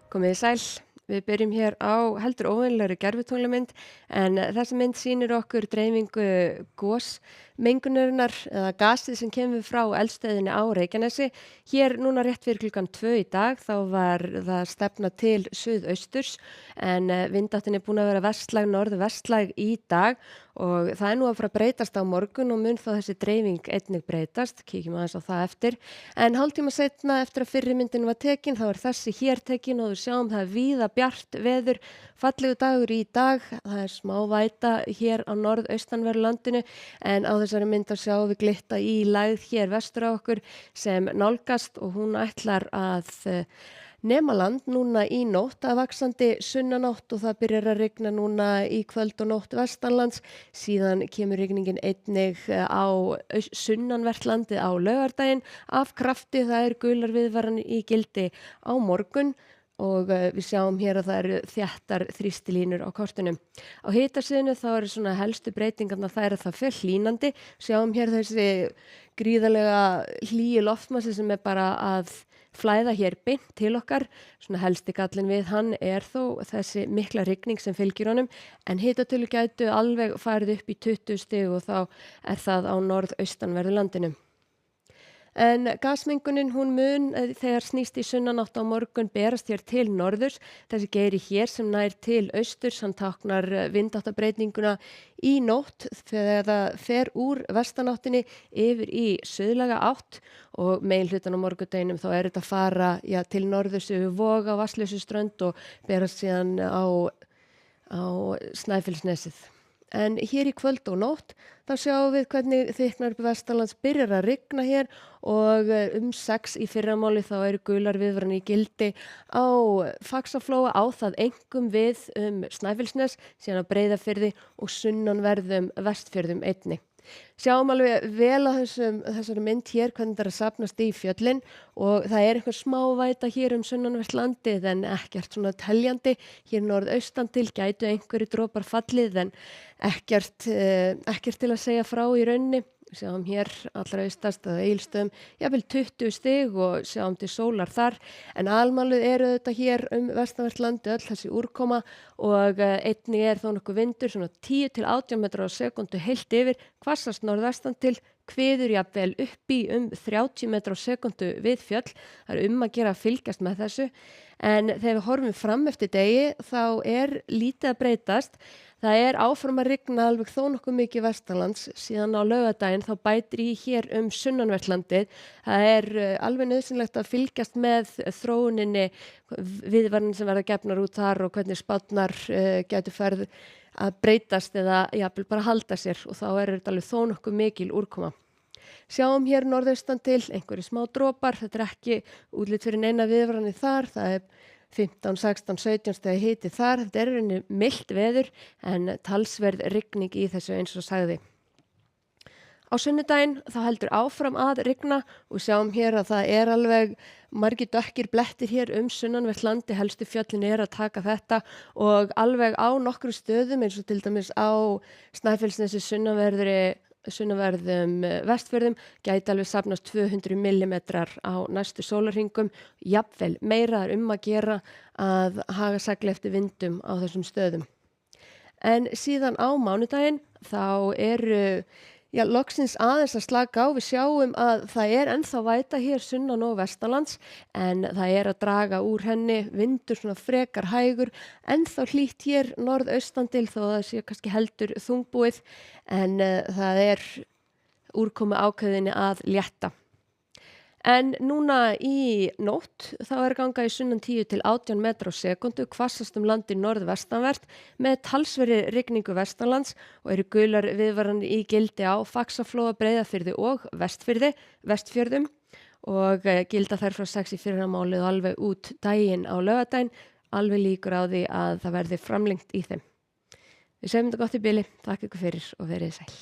Komið þið sæl. Við byrjum hér á heldur óvenjulegri gervitunglamynd en þessi mynd sýnir okkur dreifingu gosmengunarinnar eða gasið sem kemur frá eldstöðinni á Reykjanesi. Hér núna rétt fyrir klukkan 2 í dag þá var það stefna til suðausturs en vindáttin er búin að vera vestlæg, norðvestlæg í dag og það er nú að fara að breytast á morgun og mun þá þessi dreifing einnig breytast. Kíkjum aðeins á það eftir. En hálftíma seinna eftir að fyrri myndin var tekin þá er þessi hér tekin og við sjáum það víða bjart veður, fallegu dagur í dag, það er smá væta hér á norðaustanverðu landinu en á þessari mynd að sjáum við glitta í lægð hér vestur á okkur sem nálgast og hún ætlar að nema land núna í nótt að vaxandi sunnanátt og það byrjar að rigna núna í kvöld og nótt vestanlands. Síðan kemur rigningin einnig á sunnanvert landið á laugardaginn af krafti, það er gular viðvaranir í gildi á morgun. Og við sjáum hér að það eru þéttar þrýstilínur á kortunum. Á hitasviðinu þá eru svona helstu breytingarnar það er að það fer hlýnandi. Sjáum hér þessi gríðarlega hlýju loftmassi sem er bara að flæða hér beint til okkar. Svona helsti gallinn við hann er þó þessi mikla rigning sem fylgir honum en hitatölu gætu alveg farið upp í 20 stig og þá er það á norðaustanverðu landinu. En gasmengunin hún mun þegar snýst í sunnanátt á morgun berast hér til norðurs. Þessi geiri hér sem nær til austurs, hann táknar vindáttarbreytinguna í nótt þegar það fer úr vestanáttinni yfir í suðlæga átt og meginhlutan á morgundeginum þá er þetta að fara til norðurs yfir Voga, Vatnsleysuströnd og berast síðan á Snæfellsnesið. En hér í kvöld og nótt þá sjáum við hvernig þykknar upp vestanlands byrjar að rigna hér og 6 í fyrramáli þá eru gular viðvaranir í gildi á Faxaflóa á það einkum við Snæfellsnes, síðan á Breiðafirði og sunnanverðum Vestfjörðum einnig. Sjáum alveg vel á þessari mynd hér hvernig það er að safnast í fjöllin og það er einhver smá væta hér sunnanvert landið en ekkert svona teljandi. Hér norðaustan til gætu einhverju dropar fallið en ekkert til að segja frá í rauninni. Sjáum hér allra austast að Egilsstöðum, jafnvel 20 stig og sjáum til sólar þar. En almálið eru þetta hér vestanvert landið öll þessi úrkoma og einnig er þó nokkuð vindur, svona 10 til 18 metrar á sekúndu heilt yfir, hvassast norðvestan til, hviður jafnvel upp í 30 metrar á sekúndu við fjöll. Það er að gera að fylgjast með þessu. En þegar við horfum fram eftir degi þá er lítið að breytast. Það er áfram að rigna alveg þó nokkuð mikið vestanlands, síðan á laugardaginn þá bætir í hér sunnanvert landið. Það er alveg nauðsynlegt að fylgjast með þróuninni, viðvaranir sem verða gefnar út þar og hvernig spárnar gætu farið að breytast eða jafnvel bara halda sér og þá er þetta alveg þó nokkuð mikil úrkoma. Sjáum hér norðaustan til einhverju smá dropar, þetta er ekki útlit fyrir neina viðvaranir þar, það er 15, 16, 17 stigi hiti þar, þetta er rauninni milt veður en talsverð rigning í þessu eins og sagði. Á sunnudaginn þá heldur áfram að rigna og sjáum hér að það er alveg margir dökkir blettir hér sunnanvert landi, helstu fjöllin er að taka þetta og alveg á nokkru stöðum eins og til dæmis á Snæfellsnesi sunnanverðum Vestfjörðum gæti alveg safnast 200 millimetrar á næstu sólarhringum, jafnvel meira er að gera að haga segli eftir vindum á þessum stöðum. En síðan á mánudaginn þá eru loksins aðeins að slaka á. Við sjáum að það er ennþá væta hér sunnan og vestanlands en það er að draga úr henni, vindur svona frekar hægur, ennþá hlýtt hér norðaustan til þó að það sé kannski heldur þungbúið en það er úrkomu ákveðinni að létta. En núna í nótt þá er ganga í sunnan 10 til 18 metrar á sekúndu, hvassast landið norðvestanvert með talsverðri rigningu vestanlands og eru gular viðvaranir í gildi á Faxaflóa, Breiðafirði og Vestfjörðum og gilda þær frá 6 í fyrramálið og alveg út daginn á laugardaginn, alveg líkur á því að það verði framlengt í þeim. Við segjum þetta gott í bili, takk ykkur fyrir og verið sæl.